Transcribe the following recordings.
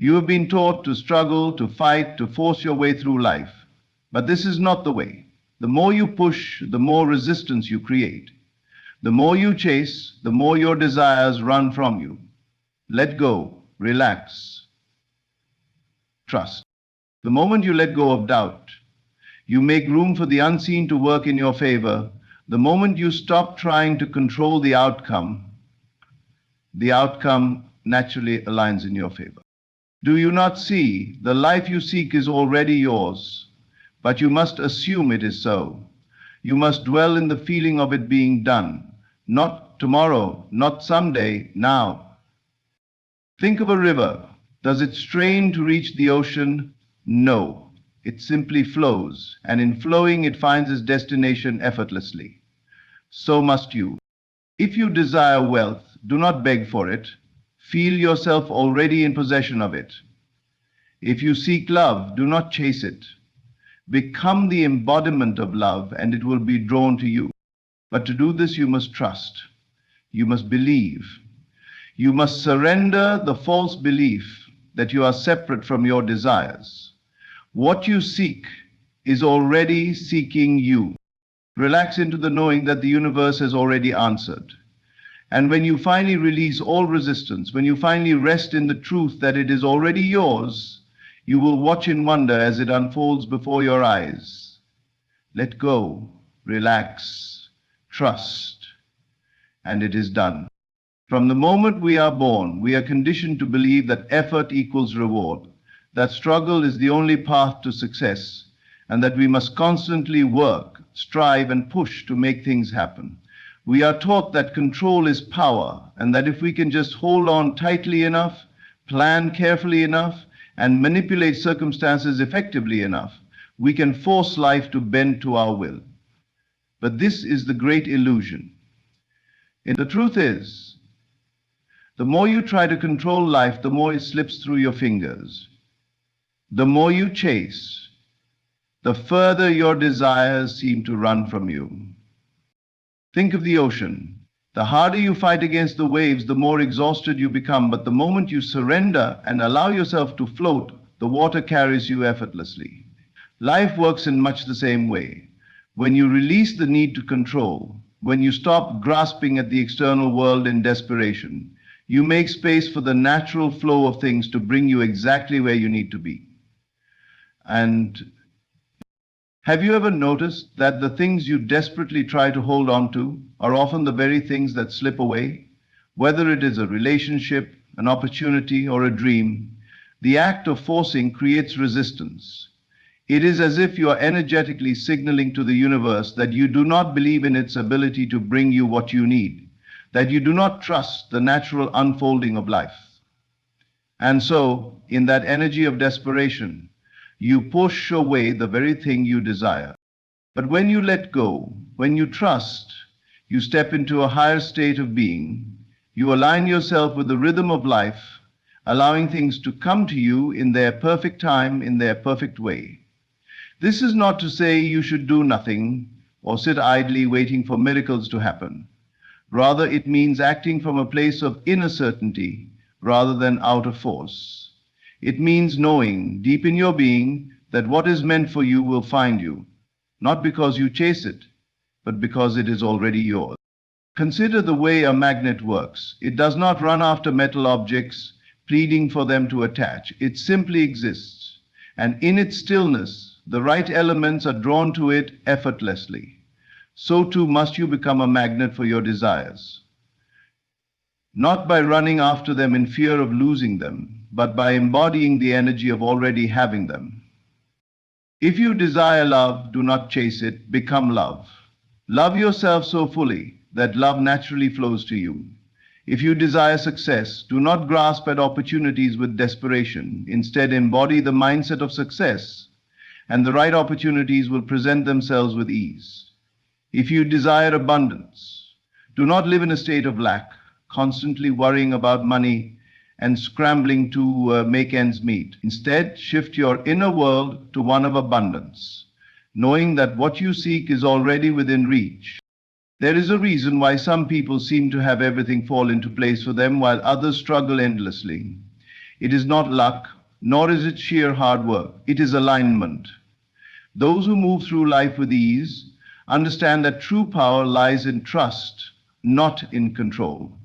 You have been taught to struggle, to fight, to force your way through life. But this is not the way. The more you push, the more resistance you create. The more you chase, the more your desires run from you. Let go, relax, trust. The moment you let go of doubt, you make room for the unseen to work in your favor. The moment you stop trying to control the outcome naturally aligns in your favor. Do you not see the life you seek is already yours, but you must assume it is so. You must dwell in the feeling of it being done, not tomorrow, not someday, now. Think of a river. Does it strain to reach the ocean? No. It simply flows, and in flowing it finds its destination effortlessly. So must you. If you desire wealth, do not beg for it. Feel yourself already in possession of it. If you seek love, do not chase it. Become the embodiment of love, and it will be drawn to you. But to do this, you must trust. You must believe. You must surrender the false belief that you are separate from your desires. What you seek is already seeking you. Relax into the knowing that the universe has already answered. And when you finally release all resistance, when you finally rest in the truth that it is already yours, you will watch in wonder as it unfolds before your eyes. Let go, relax, trust, and it is done. From the moment we are born, we are conditioned to believe that effort equals reward, that struggle is the only path to success, and that we must constantly work, strive, and push to make things happen. We are taught that control is power, and that if we can just hold on tightly enough, plan carefully enough, and manipulate circumstances effectively enough, we can force life to bend to our will. But this is the great illusion. And the truth is, the more you try to control life, the more it slips through your fingers. The more you chase, the further your desires seem to run from you. Think of the ocean. The harder you fight against the waves, the more exhausted you become. But the moment you surrender and allow yourself to float, the water carries you effortlessly. Life works in much the same way. When you release the need to control, when you stop grasping at the external world in desperation, you make space for the natural flow of things to bring you exactly where you need to be. And have you ever noticed that the things you desperately try to hold on to are often the very things that slip away? Whether it is a relationship, an opportunity, or a dream, the act of forcing creates resistance. It is as if you are energetically signaling to the universe that you do not believe in its ability to bring you what you need, that you do not trust the natural unfolding of life. And so, in that energy of desperation, you push away the very thing you desire. But when you let go, when you trust, you step into a higher state of being. You align yourself with the rhythm of life, allowing things to come to you in their perfect time, in their perfect way. This is not to say you should do nothing or sit idly waiting for miracles to happen. Rather, it means acting from a place of inner certainty rather than outer force. It means knowing deep in your being that what is meant for you will find you, not because you chase it, but because it is already yours. Consider the way a magnet works. It does not run after metal objects, pleading for them to attach. It simply exists, and in its stillness, the right elements are drawn to it effortlessly. So too must you become a magnet for your desires. Not by running after them in fear of losing them, but by embodying the energy of already having them. If you desire love, do not chase it, become love. Love yourself so fully that love naturally flows to you. If you desire success, do not grasp at opportunities with desperation. Instead, embody the mindset of success, and the right opportunities will present themselves with ease. If you desire abundance, do not live in a state of lack, constantly worrying about money and scrambling to make ends meet. Instead, shift your inner world to one of abundance, knowing that what you seek is already within reach. There is a reason why some people seem to have everything fall into place for them while others struggle endlessly. It is not luck, nor is it sheer hard work. It is alignment. Those who move through life with ease understand that true power lies in trust, not in control.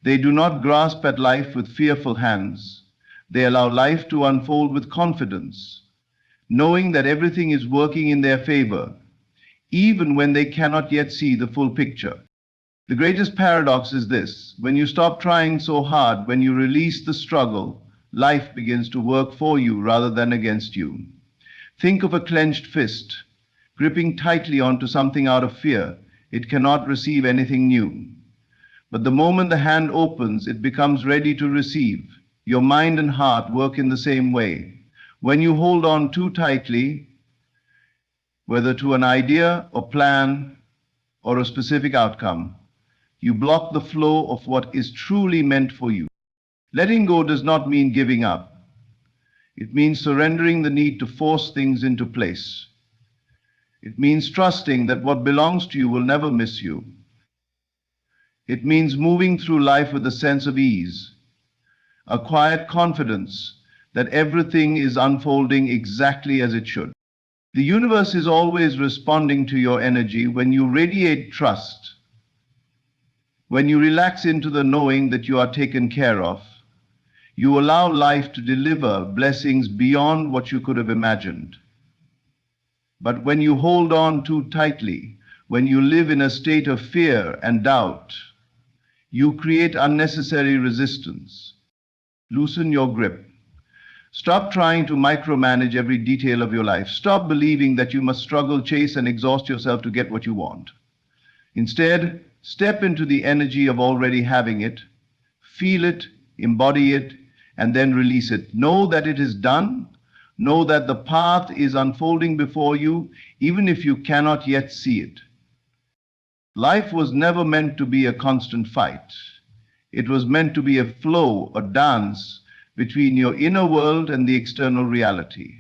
They do not grasp at life with fearful hands. They allow life to unfold with confidence, knowing that everything is working in their favor, even when they cannot yet see the full picture. The greatest paradox is this: when you stop trying so hard, when you release the struggle, life begins to work for you rather than against you. Think of a clenched fist, gripping tightly onto something out of fear. It cannot receive anything new. But the moment the hand opens, it becomes ready to receive. Your mind and heart work in the same way. When you hold on too tightly, whether to an idea or plan or a specific outcome, you block the flow of what is truly meant for you. Letting go does not mean giving up. It means surrendering the need to force things into place. It means trusting that what belongs to you will never miss you. It means moving through life with a sense of ease, a quiet confidence that everything is unfolding exactly as it should. The universe is always responding to your energy when you radiate trust, when you relax into the knowing that you are taken care of. You allow life to deliver blessings beyond what you could have imagined. But when you hold on too tightly, when you live in a state of fear and doubt, you create unnecessary resistance. Loosen your grip. Stop trying to micromanage every detail of your life. Stop believing that you must struggle, chase, and exhaust yourself to get what you want. Instead, step into the energy of already having it, feel it, embody it, and then release it. Know that it is done. Know that the path is unfolding before you, even if you cannot yet see it. Life was never meant to be a constant fight. It was meant to be a flow, a dance between your inner world and the external reality.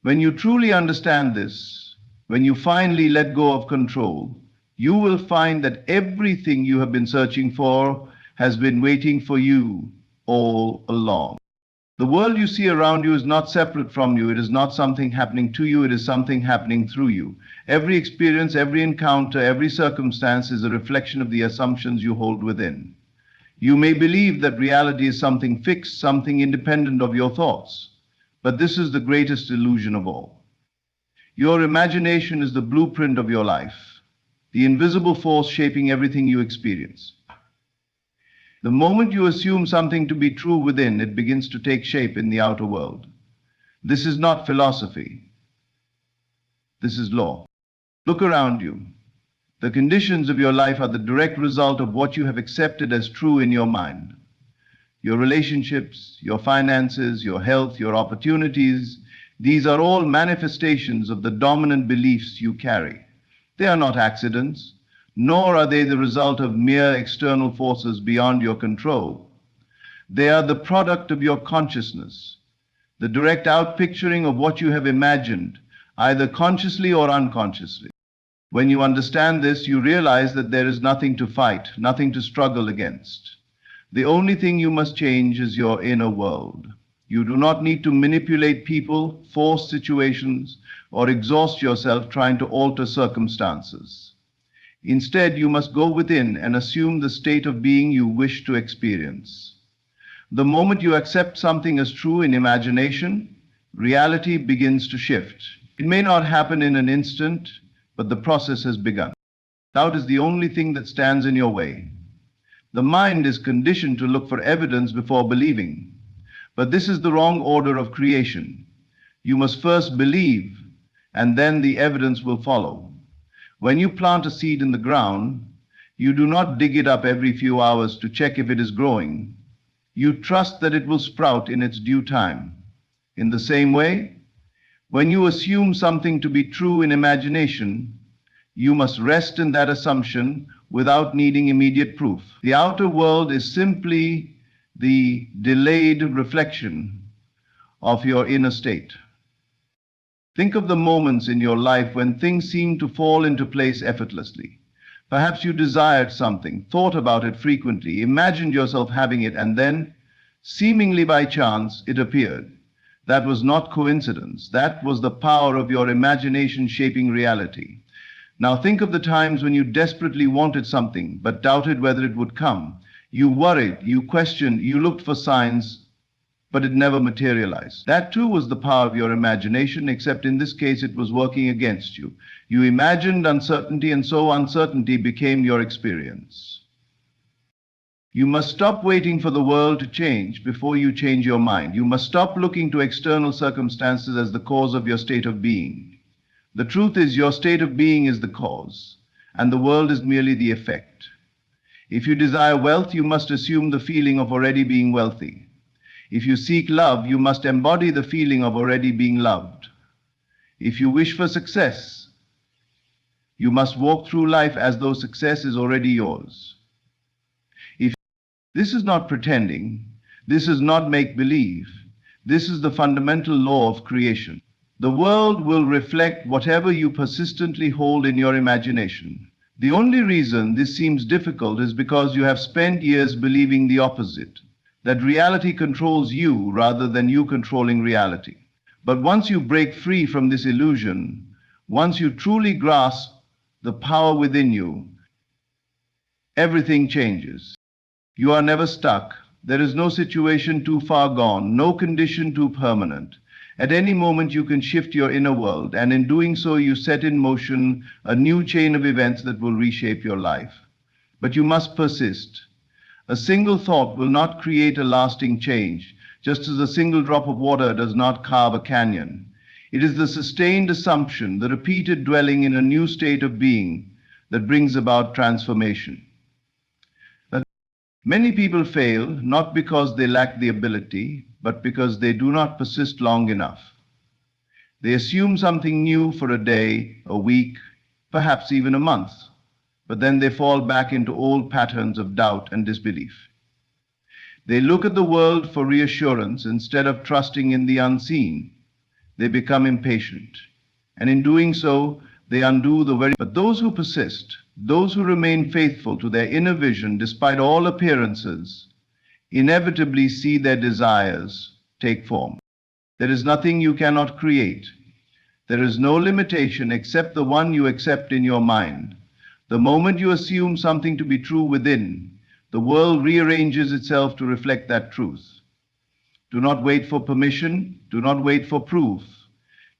When you truly understand this, when you finally let go of control, you will find that everything you have been searching for has been waiting for you all along. The world you see around you is not separate from you. It is not something happening to you. It is something happening through you. Every experience, every encounter, every circumstance is a reflection of the assumptions you hold within. You may believe that reality is something fixed, something independent of your thoughts, but this is the greatest illusion of all. Your imagination is the blueprint of your life, the invisible force shaping everything you experience. The moment you assume something to be true within, it begins to take shape in the outer world. This is not philosophy. This is law. Look around you. The conditions of your life are the direct result of what you have accepted as true in your mind. Your relationships, your finances, your health, your opportunities, these are all manifestations of the dominant beliefs you carry. They are not accidents, nor are they the result of mere external forces beyond your control. They are the product of your consciousness, the direct outpicturing of what you have imagined, either consciously or unconsciously. When you understand this, you realize that there is nothing to fight, nothing to struggle against. The only thing you must change is your inner world. You do not need to manipulate people, force situations, or exhaust yourself trying to alter circumstances. Instead, you must go within and assume the state of being you wish to experience. The moment you accept something as true in imagination, reality begins to shift. It may not happen in an instant, but the process has begun. Doubt is the only thing that stands in your way. The mind is conditioned to look for evidence before believing. But this is the wrong order of creation. You must first believe, and then the evidence will follow. When you plant a seed in the ground, you do not dig it up every few hours to check if it is growing. You trust that it will sprout in its due time. In the same way, when you assume something to be true in imagination, you must rest in that assumption without needing immediate proof. The outer world is simply the delayed reflection of your inner state. Think of the moments in your life when things seem to fall into place effortlessly. Perhaps you desired something, thought about it frequently, imagined yourself having it, and then Seemingly by chance, it appeared. That was not coincidence. That was the power of your imagination shaping reality. Now think of the times when you desperately wanted something but doubted whether it would come. You worried, you questioned, you looked for signs, but it never materialized. That too was the power of your imagination, except in this case it was working against you. You imagined uncertainty, and so uncertainty became your experience. You must stop waiting for the world to change before you change your mind. You must stop looking to external circumstances as the cause of your state of being. The truth is, your state of being is the cause, and the world is merely the effect. If you desire wealth, you must assume the feeling of already being wealthy. If you seek love, you must embody the feeling of already being loved. If you wish for success, you must walk through life as though success is already yours. This is not pretending. This is not make-believe. This is the fundamental law of creation. The world will reflect whatever you persistently hold in your imagination. The only reason this seems difficult is because you have spent years believing the opposite, that reality controls you rather than you controlling reality. But once you break free from this illusion, once you truly grasp the power within you, everything changes. You are never stuck. There is no situation too far gone, no condition too permanent. At any moment you can shift your inner world, and in doing so you set in motion a new chain of events that will reshape your life. But you must persist. A single thought will not create a lasting change, just as a single drop of water does not carve a canyon. It is the sustained assumption, the repeated dwelling in a new state of being, that brings about transformation. Many people fail not because they lack the ability, but because they do not persist long enough. They assume something new for a day, a week, perhaps even a month, but then they fall back into old patterns of doubt and disbelief. They look at the world for reassurance instead of trusting in the unseen. They become impatient, and in doing so, they undo the very. But those who persist, those who remain faithful to their inner vision despite all appearances, inevitably see their desires take form. There is nothing you cannot create. There is no limitation except the one you accept in your mind. The moment you assume something to be true within, the world rearranges itself to reflect that truth. Do not wait for permission. Do not wait for proof.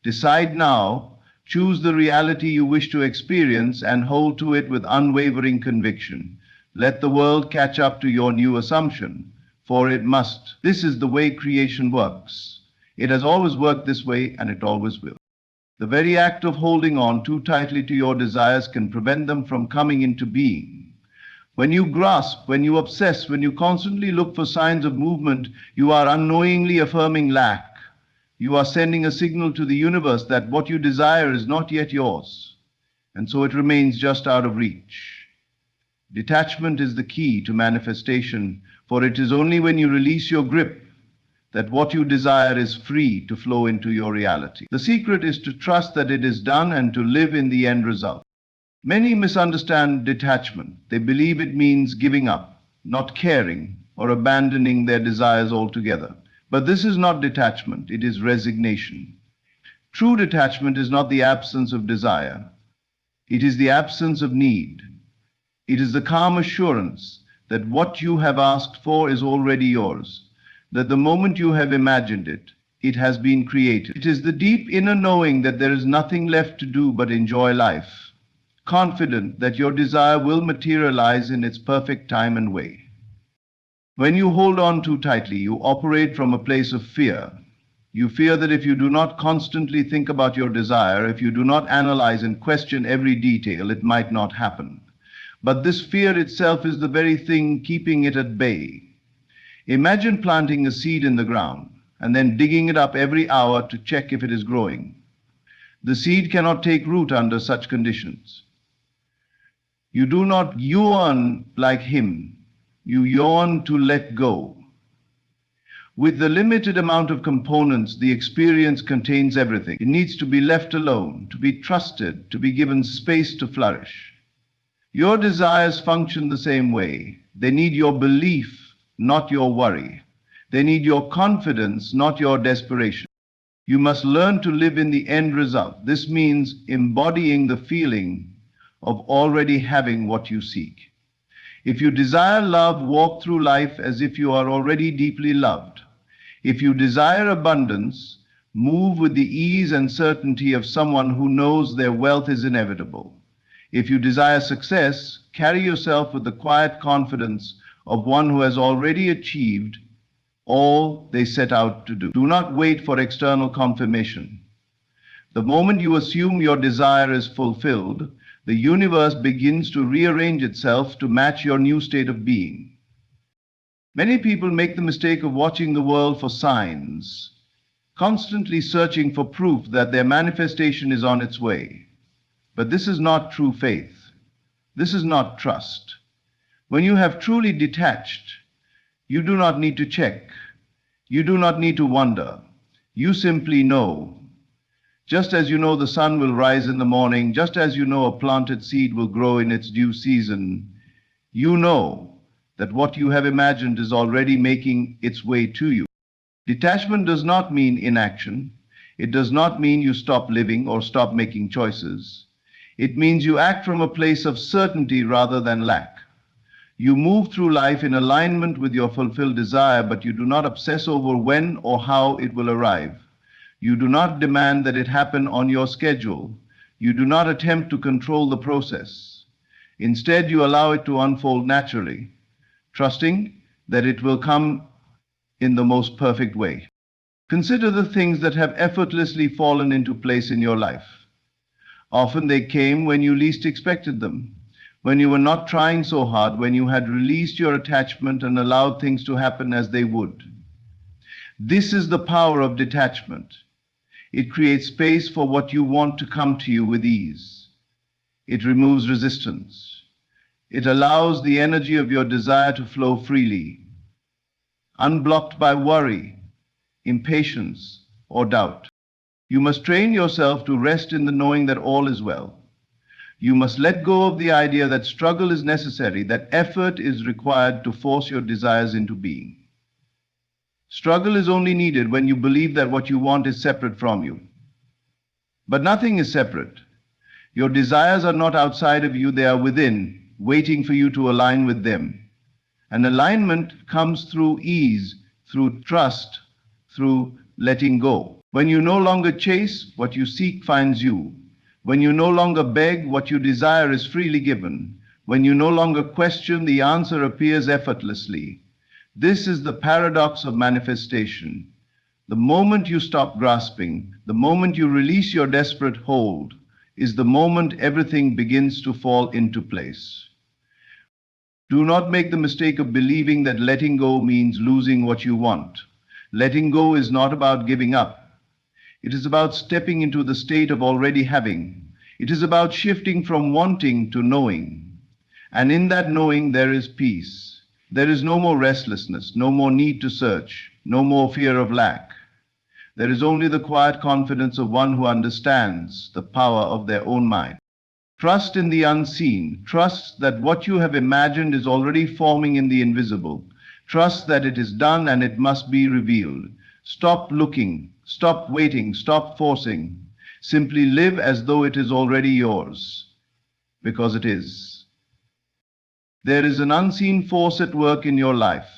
Decide now. Choose the reality you wish to experience and hold to it with unwavering conviction. Let the world catch up to your new assumption, for it must. This is the way creation works. It has always worked this way, and it always will. The very act of holding on too tightly to your desires can prevent them from coming into being. When you grasp, when you obsess, when you constantly look for signs of movement, you are unknowingly affirming lack. You are sending a signal to the universe that what you desire is not yet yours, and so it remains just out of reach. Detachment is the key to manifestation, for it is only when you release your grip that what you desire is free to flow into your reality. The secret is to trust that it is done and to live in the end result. Many misunderstand detachment. They believe it means giving up, not caring, or abandoning their desires altogether. But this is not detachment, it is resignation. True detachment is not the absence of desire. It is the absence of need. It is the calm assurance that what you have asked for is already yours, that the moment you have imagined it, it has been created. It is the deep inner knowing that there is nothing left to do but enjoy life, confident that your desire will materialize in its perfect time and way. When you hold on too tightly, you operate from a place of fear. You fear that if you do not constantly think about your desire, if you do not analyze and question every detail, it might not happen. But this fear itself is the very thing keeping it at bay. Imagine planting a seed in the ground and then digging it up every hour to check if it is growing. The seed cannot take root under such conditions. You do not yearn like him. You yearn to let go. With the limited amount of components, the experience contains everything. It needs to be left alone, to be trusted, to be given space to flourish. Your desires function the same way. They need your belief, not your worry. They need your confidence, not your desperation. You must learn to live in the end result. This means embodying the feeling of already having what you seek. If you desire love, walk through life as if you are already deeply loved. If you desire abundance, move with the ease and certainty of someone who knows their wealth is inevitable. If you desire success, carry yourself with the quiet confidence of one who has already achieved all they set out to do. Do not wait for external confirmation. The moment you assume your desire is fulfilled, the universe begins to rearrange itself to match your new state of being. Many people make the mistake of watching the world for signs, constantly searching for proof that their manifestation is on its way. But this is not true faith. This is not trust. When you have truly detached, you do not need to check. You do not need to wonder. You simply know. Just as you know the sun will rise in the morning, just as you know a planted seed will grow in its due season, you know that what you have imagined is already making its way to you. Detachment does not mean inaction. It does not mean you stop living or stop making choices. It means you act from a place of certainty rather than lack. You move through life in alignment with your fulfilled desire, but you do not obsess over when or how it will arrive. You do not demand that it happen on your schedule. You do not attempt to control the process. Instead, you allow it to unfold naturally, trusting that it will come in the most perfect way. Consider the things that have effortlessly fallen into place in your life. Often they came when you least expected them, when you were not trying so hard, when you had released your attachment and allowed things to happen as they would. This is the power of detachment. It creates space for what you want to come to you with ease. It removes resistance. It allows the energy of your desire to flow freely, unblocked by worry, impatience, or doubt. You must train yourself to rest in the knowing that all is well. You must let go of the idea that struggle is necessary, that effort is required to force your desires into being. Struggle is only needed when you believe that what you want is separate from you. But nothing is separate. Your desires are not outside of you, they are within, waiting for you to align with them. And alignment comes through ease, through trust, through letting go. When you no longer chase, what you seek finds you. When you no longer beg, what you desire is freely given. When you no longer question, the answer appears effortlessly. This is the paradox of manifestation. The moment you stop grasping, the moment you release your desperate hold, is the moment everything begins to fall into place. Do not make the mistake of believing that letting go means losing what you want. Letting go is not about giving up. It is about stepping into the state of already having. It is about shifting from wanting to knowing. And in that knowing, there is peace. There is no more restlessness, no more need to search, no more fear of lack. There is only the quiet confidence of one who understands the power of their own mind. Trust in the unseen. Trust that what you have imagined is already forming in the invisible. Trust that it is done and it must be revealed. Stop looking, stop waiting, stop forcing. Simply live as though it is already yours, because it is. There is an unseen force at work in your life,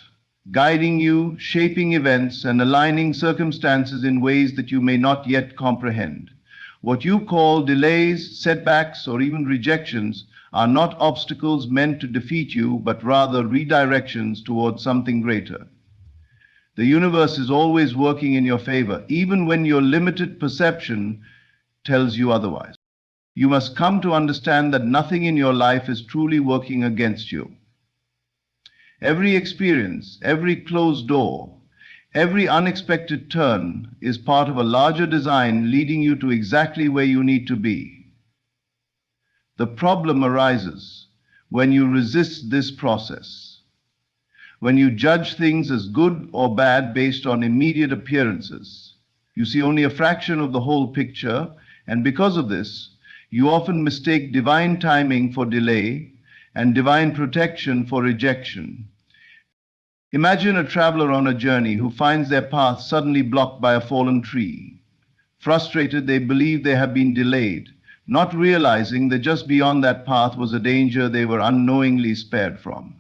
guiding you, shaping events, and aligning circumstances in ways that you may not yet comprehend. What you call delays, setbacks, or even rejections are not obstacles meant to defeat you, but rather redirections towards something greater. The universe is always working in your favor, even when your limited perception tells you otherwise. You must come to understand that nothing in your life is truly working against you. Every experience, every closed door, every unexpected turn is part of a larger design leading you to exactly where you need to be. The problem arises when you resist this process, when you judge things as good or bad based on immediate appearances. You see only a fraction of the whole picture, and because of this, you often mistake divine timing for delay and divine protection for rejection. Imagine a traveler on a journey who finds their path suddenly blocked by a fallen tree. Frustrated, they believe they have been delayed, not realizing that just beyond that path was a danger they were unknowingly spared from.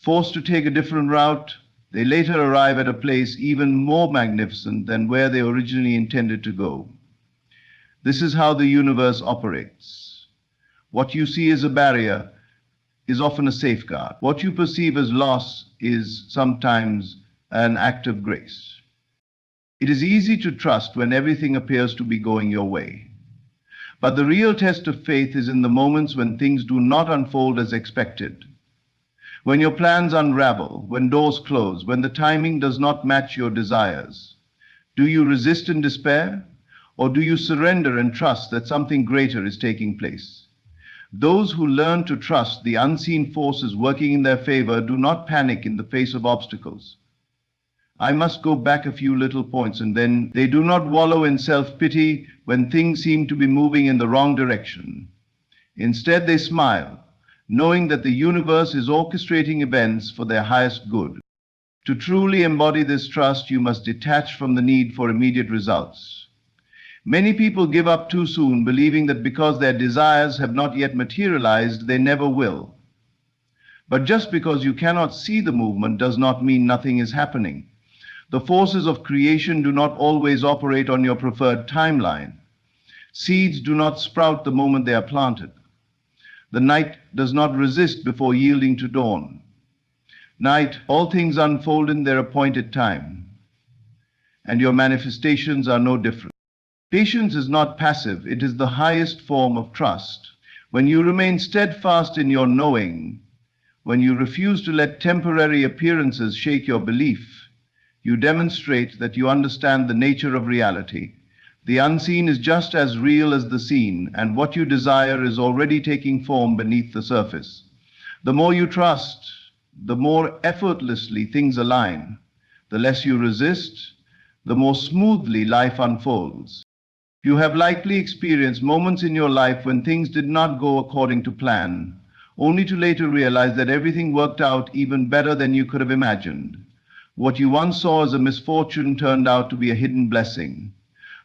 Forced to take a different route, they later arrive at a place even more magnificent than where they originally intended to go. This is how the universe operates. What you see as a barrier is often a safeguard. What you perceive as loss is sometimes an act of grace. It is easy to trust when everything appears to be going your way. But the real test of faith is in the moments when things do not unfold as expected. When your plans unravel, when doors close, when the timing does not match your desires. Do you resist in despair? Or do you surrender and trust that something greater is taking place? Those who learn to trust the unseen forces working in their favor do not panic in the face of obstacles. I must go back a few little points, and then they do not wallow in self-pity when things seem to be moving in the wrong direction. Instead, they smile, knowing that the universe is orchestrating events for their highest good. To truly embody this trust, you must detach from the need for immediate results. Many people give up too soon, believing that because their desires have not yet materialized, they never will. But just because you cannot see the movement does not mean nothing is happening. The forces of creation do not always operate on your preferred timeline. Seeds do not sprout the moment they are planted. The night does not resist before yielding to dawn. Night, all things unfold in their appointed time, and your manifestations are no different. Patience is not passive, it is the highest form of trust. When you remain steadfast in your knowing, when you refuse to let temporary appearances shake your belief, you demonstrate that you understand the nature of reality. The unseen is just as real as the seen, and what you desire is already taking form beneath the surface. The more you trust, the more effortlessly things align. The less you resist, the more smoothly life unfolds. You have likely experienced moments in your life when things did not go according to plan, only to later realize that everything worked out even better than you could have imagined. What you once saw as a misfortune turned out to be a hidden blessing.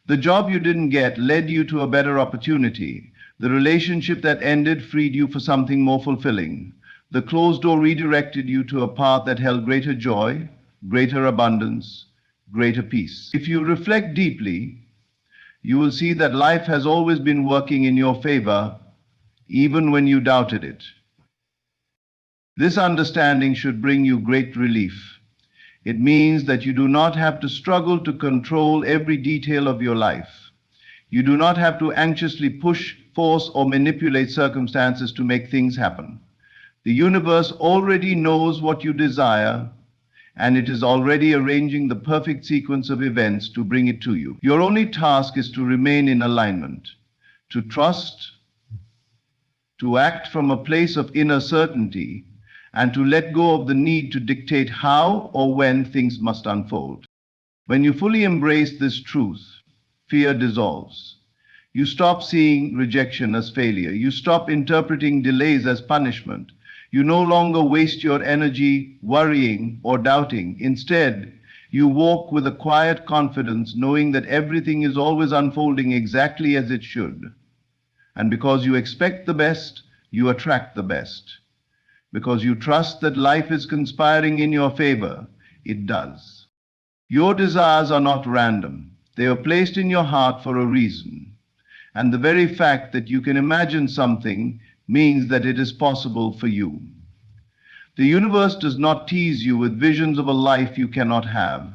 The job you didn't get led you to a better opportunity. The relationship that ended freed you for something more fulfilling. The closed door redirected you to a path that held greater joy, greater abundance, greater peace. If you reflect deeply, you will see that life has always been working in your favor, even when you doubted it. This understanding should bring you great relief. It means that you do not have to struggle to control every detail of your life. You do not have to anxiously push, force, or manipulate circumstances to make things happen. The universe already knows what you desire, and it is already arranging the perfect sequence of events to bring it to you. Your only task is to remain in alignment, to trust, to act from a place of inner certainty, and to let go of the need to dictate how or when things must unfold. When you fully embrace this truth, fear dissolves. You stop seeing rejection as failure. You stop interpreting delays as punishment. You no longer waste your energy worrying or doubting. Instead, you walk with a quiet confidence, knowing that everything is always unfolding exactly as it should. And because you expect the best, you attract the best. Because you trust that life is conspiring in your favor, it does. Your desires are not random. They are placed in your heart for a reason. And the very fact that you can imagine something means that it is possible for you. The universe does not tease you with visions of a life you cannot have,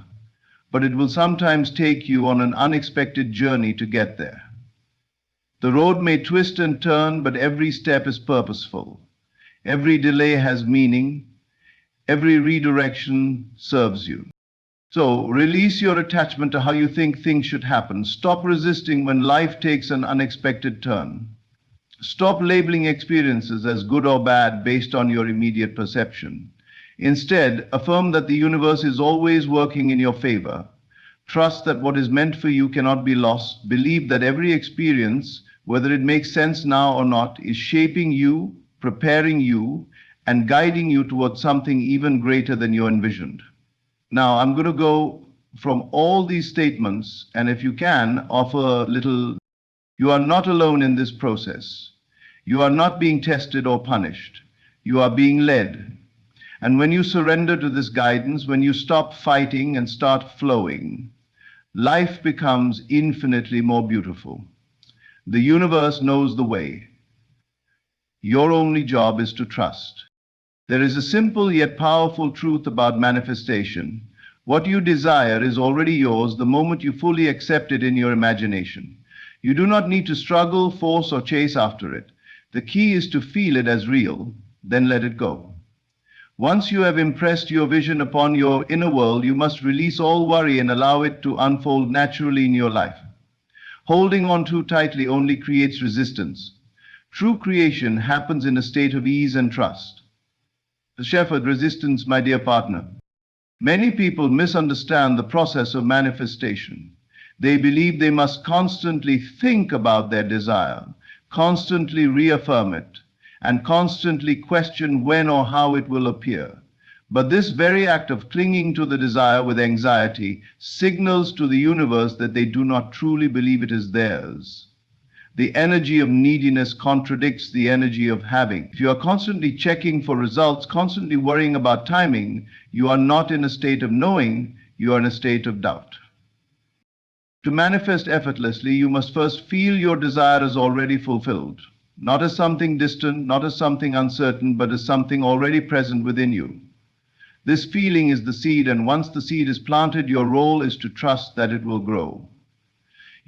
but it will sometimes take you on an unexpected journey to get there. The road may twist and turn, but every step is purposeful. Every delay has meaning. Every redirection serves you. So release your attachment to how you think things should happen. Stop resisting when life takes an unexpected turn. Stop labeling experiences as good or bad based on your immediate perception. Instead, affirm that the universe is always working in your favor. Trust that what is meant for you cannot be lost. Believe that every experience, whether it makes sense now or not, is shaping you, preparing you, and guiding you towards something even greater than you envisioned. Now, I'm going to go from all these statements, and if you can, offer a little. You are not alone in this process. You are not being tested or punished. You are being led. And when you surrender to this guidance, when you stop fighting and start flowing, life becomes infinitely more beautiful. The universe knows the way. Your only job is to trust. There is a simple yet powerful truth about manifestation. What you desire is already yours the moment you fully accept it in your imagination. You do not need to struggle, force, or chase after it. The key is to feel it as real, then let it go. Once you have impressed your vision upon your inner world, you must release all worry and allow it to unfold naturally in your life. Holding on too tightly only creates resistance. True creation happens in a state of ease and trust. The shepherd resistance, my dear partner. Many people misunderstand the process of manifestation. They believe they must constantly think about their desire, constantly reaffirm it, and constantly question when or how it will appear. But this very act of clinging to the desire with anxiety signals to the universe that they do not truly believe it is theirs. The energy of neediness contradicts the energy of having. If you are constantly checking for results, constantly worrying about timing, you are not in a state of knowing, you are in a state of doubt. To manifest effortlessly, you must first feel your desire as already fulfilled, not as something distant, not as something uncertain, but as something already present within you. This feeling is the seed, and once the seed is planted, your role is to trust that it will grow.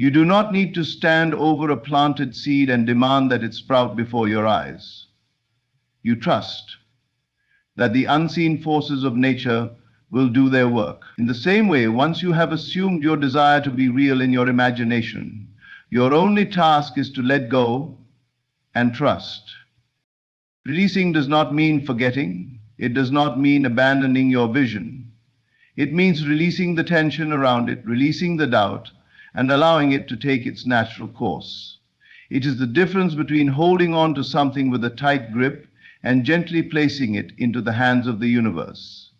You do not need to stand over a planted seed and demand that it sprout before your eyes. You trust that the unseen forces of nature will do their work. In the same way, once you have assumed your desire to be real in your imagination, your only task is to let go and trust. Releasing does not mean forgetting. It does not mean abandoning your vision. It means releasing the tension around it, releasing the doubt, and allowing it to take its natural course. It is the difference between holding on to something with a tight grip and gently placing it into the hands of the universe.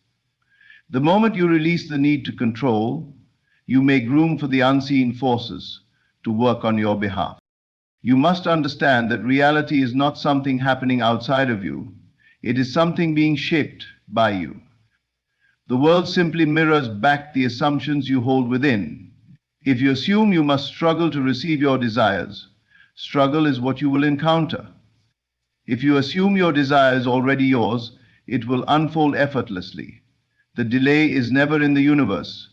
The moment you release the need to control, you make room for the unseen forces to work on your behalf. You must understand that reality is not something happening outside of you. It is something being shaped by you. The world simply mirrors back the assumptions you hold within. If you assume you must struggle to receive your desires, struggle is what you will encounter. If you assume your desire is already yours, it will unfold effortlessly. The delay is never in the universe.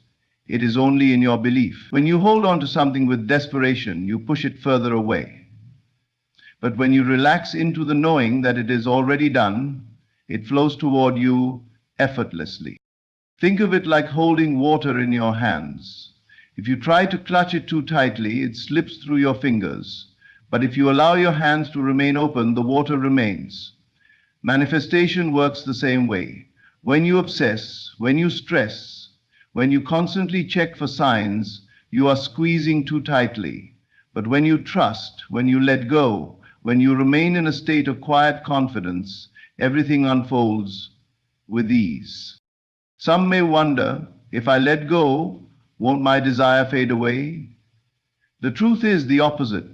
It is only in your belief. When you hold on to something with desperation, you push it further away. But when you relax into the knowing that it is already done, it flows toward you effortlessly. Think of it like holding water in your hands. If you try to clutch it too tightly, it slips through your fingers. But if you allow your hands to remain open, the water remains. Manifestation works the same way. When you obsess, when you stress, when you constantly check for signs, you are squeezing too tightly. But when you trust, when you let go, when you remain in a state of quiet confidence, everything unfolds with ease. Some may wonder, if I let go, won't my desire fade away? The truth is the opposite.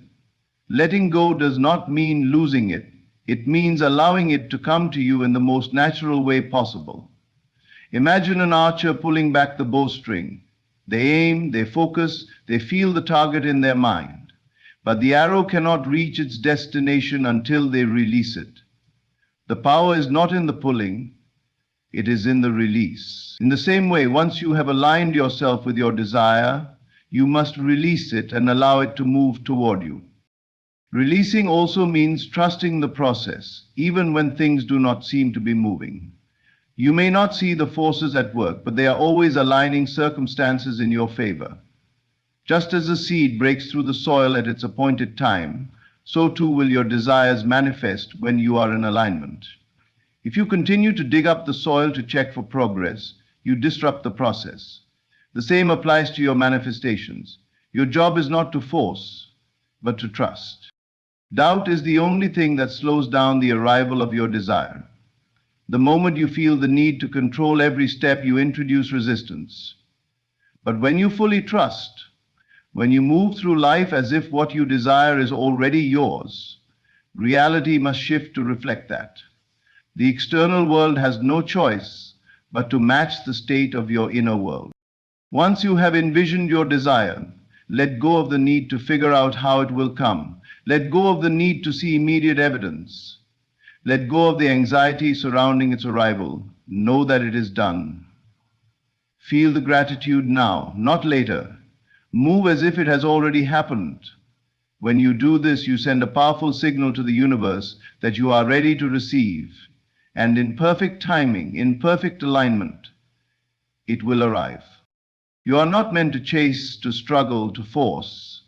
Letting go does not mean losing it. It means allowing it to come to you in the most natural way possible. Imagine an archer pulling back the bowstring. They aim, they focus, they feel the target in their mind. But the arrow cannot reach its destination until they release it. The power is not in the pulling, it is in the release. In the same way, once you have aligned yourself with your desire, you must release it and allow it to move toward you. Releasing also means trusting the process, even when things do not seem to be moving. You may not see the forces at work, but they are always aligning circumstances in your favor. Just as a seed breaks through the soil at its appointed time, so too will your desires manifest when you are in alignment. If you continue to dig up the soil to check for progress, you disrupt the process. The same applies to your manifestations. Your job is not to force, but to trust. Doubt is the only thing that slows down the arrival of your desire. The moment you feel the need to control every step, you introduce resistance. But when you fully trust, when you move through life as if what you desire is already yours, reality must shift to reflect that. The external world has no choice but to match the state of your inner world. Once you have envisioned your desire, let go of the need to figure out how it will come. Let go of the need to see immediate evidence. Let go of the anxiety surrounding its arrival. Know that it is done. Feel the gratitude now, not later. Move as if it has already happened. When you do this, you send a powerful signal to the universe that you are ready to receive. And in perfect timing, in perfect alignment, it will arrive. You are not meant to chase, to struggle, to force.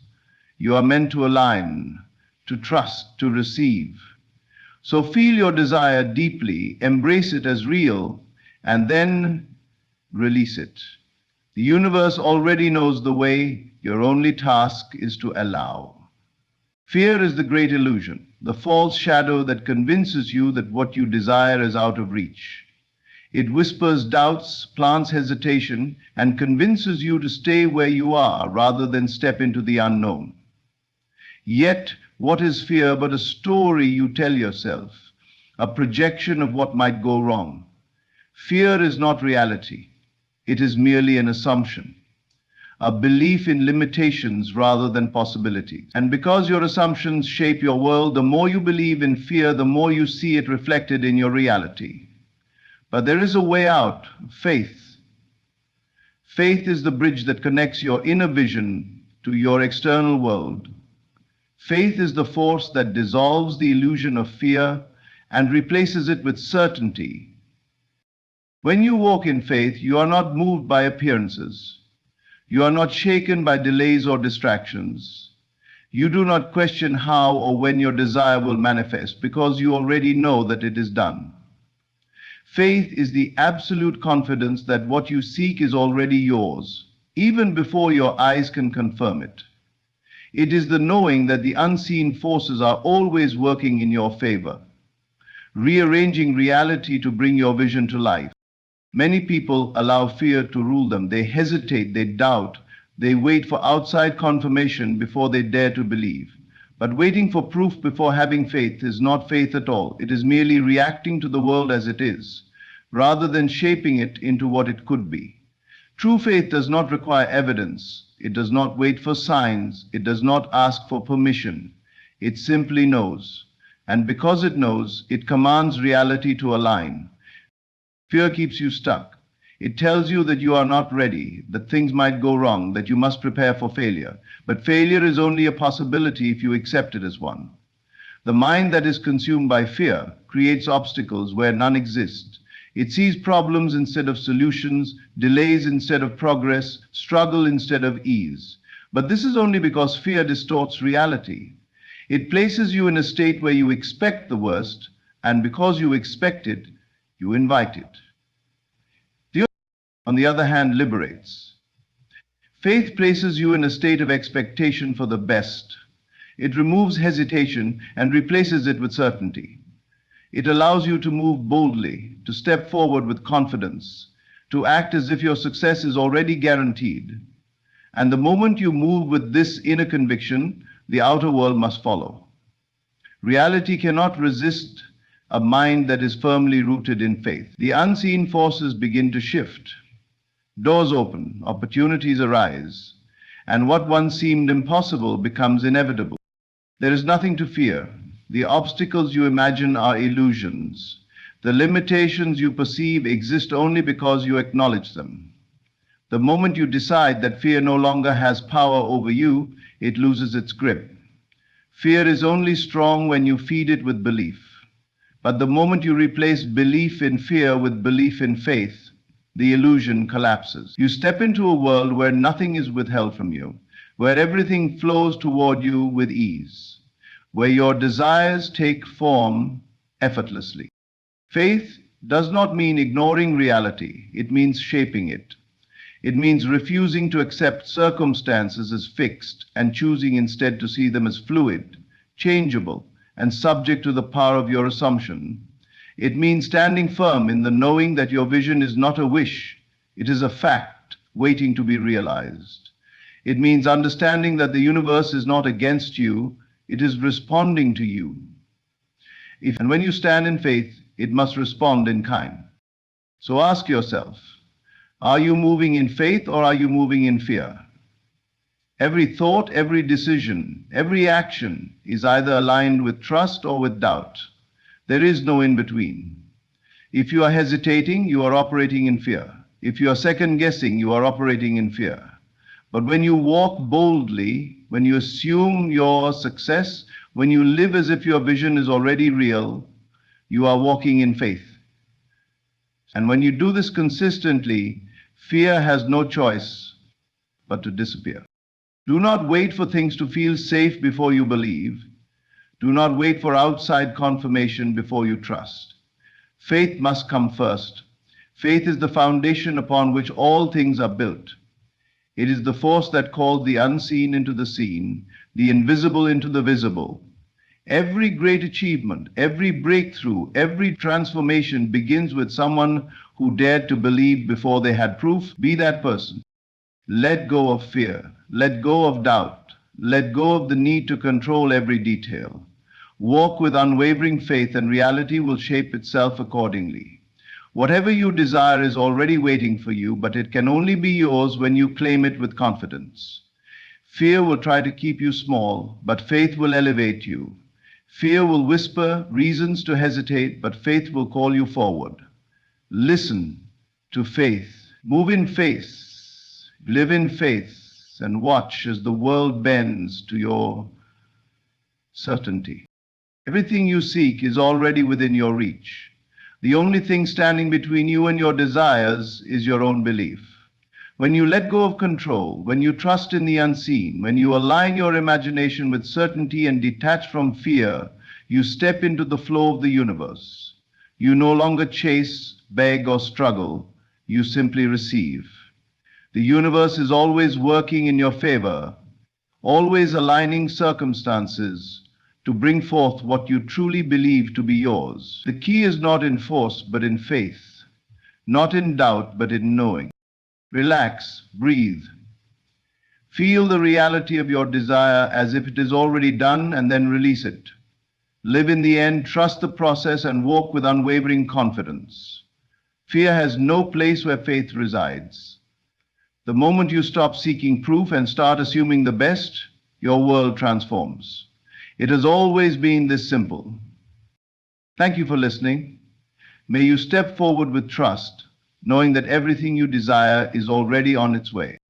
You are meant to align, to trust, to receive. So feel your desire deeply, embrace it as real, and then release it. The universe already knows the way. Your only task is to allow. Fear is the great illusion, the false shadow that convinces you that what you desire is out of reach. It whispers doubts, plants hesitation, and convinces you to stay where you are rather than step into the unknown. Yet, what is fear but a story you tell yourself, a projection of what might go wrong? Fear is not reality. It is merely an assumption, a belief in limitations rather than possibilities. And because your assumptions shape your world, the more you believe in fear, the more you see it reflected in your reality. But there is a way out, faith. Faith is the bridge that connects your inner vision to your external world. Faith is the force that dissolves the illusion of fear and replaces it with certainty. When you walk in faith, you are not moved by appearances. You are not shaken by delays or distractions. You do not question how or when your desire will manifest because you already know that it is done. Faith is the absolute confidence that what you seek is already yours, even before your eyes can confirm it. It is the knowing that the unseen forces are always working in your favor, rearranging reality to bring your vision to life. Many people allow fear to rule them. They hesitate, they doubt, they wait for outside confirmation before they dare to believe. But waiting for proof before having faith is not faith at all. It is merely reacting to the world as it is, rather than shaping it into what it could be. True faith does not require evidence. It does not wait for signs. It does not ask for permission. It simply knows. And because it knows, it commands reality to align. Fear keeps you stuck. It tells you that you are not ready, that things might go wrong, that you must prepare for failure. But failure is only a possibility if you accept it as one. The mind that is consumed by fear creates obstacles where none exist. It sees problems instead of solutions, delays instead of progress, struggle instead of ease. But this is only because fear distorts reality. It places you in a state where you expect the worst, and because you expect it, you invite it. On the other hand, liberates. Faith places you in a state of expectation for the best. It removes hesitation and replaces it with certainty. It allows you to move boldly, to step forward with confidence, to act as if your success is already guaranteed. And the moment you move with this inner conviction, the outer world must follow. Reality cannot resist a mind that is firmly rooted in faith. The unseen forces begin to shift. Doors open, opportunities arise, and what once seemed impossible becomes inevitable. There is nothing to fear. The obstacles you imagine are illusions. The limitations you perceive exist only because you acknowledge them. The moment you decide that fear no longer has power over you, it loses its grip. Fear is only strong when you feed it with belief. But the moment you replace belief in fear with belief in faith, the illusion collapses. You step into a world where nothing is withheld from you, where everything flows toward you with ease, where your desires take form effortlessly. Faith does not mean ignoring reality. It means shaping it. It means refusing to accept circumstances as fixed and choosing instead to see them as fluid, changeable, and subject to the power of your assumption. It means standing firm in the knowing that your vision is not a wish, it is a fact waiting to be realized. It means understanding that the universe is not against you, it is responding to you. And when you stand in faith, it must respond in kind. So ask yourself, are you moving in faith or are you moving in fear? Every thought, every decision, every action is either aligned with trust or with doubt. There is no in between. If you are hesitating, you are operating in fear. If you are second guessing, you are operating in fear. But when you walk boldly, when you assume your success, when you live as if your vision is already real, you are walking in faith. And when you do this consistently, fear has no choice but to disappear. Do not wait for things to feel safe before you believe. Do not wait for outside confirmation before you trust. Faith must come first. Faith is the foundation upon which all things are built. It is the force that calls the unseen into the seen, the invisible into the visible. Every great achievement, every breakthrough, every transformation begins with someone who dared to believe before they had proof. Be that person. Let go of fear. Let go of doubt. Let go of the need to control every detail. Walk with unwavering faith and reality will shape itself accordingly. Whatever you desire is already waiting for you, but it can only be yours when you claim it with confidence. Fear will try to keep you small, but faith will elevate you. Fear will whisper reasons to hesitate, but faith will call you forward. Listen to faith. Move in faith. Live in faith and watch as the world bends to your certainty. Everything you seek is already within your reach. The only thing standing between you and your desires is your own belief. When you let go of control, when you trust in the unseen, when you align your imagination with certainty and detach from fear, you step into the flow of the universe. You no longer chase, beg, or struggle. You simply receive. The universe is always working in your favor, always aligning circumstances to bring forth what you truly believe to be yours. The key is not in force, but in faith, not in doubt, but in knowing. Relax, breathe. Feel the reality of your desire as if it is already done and then release it. Live in the end, trust the process, and walk with unwavering confidence. Fear has no place where faith resides. The moment you stop seeking proof and start assuming the best, your world transforms. It has always been this simple. Thank you for listening. May you step forward with trust, knowing that everything you desire is already on its way.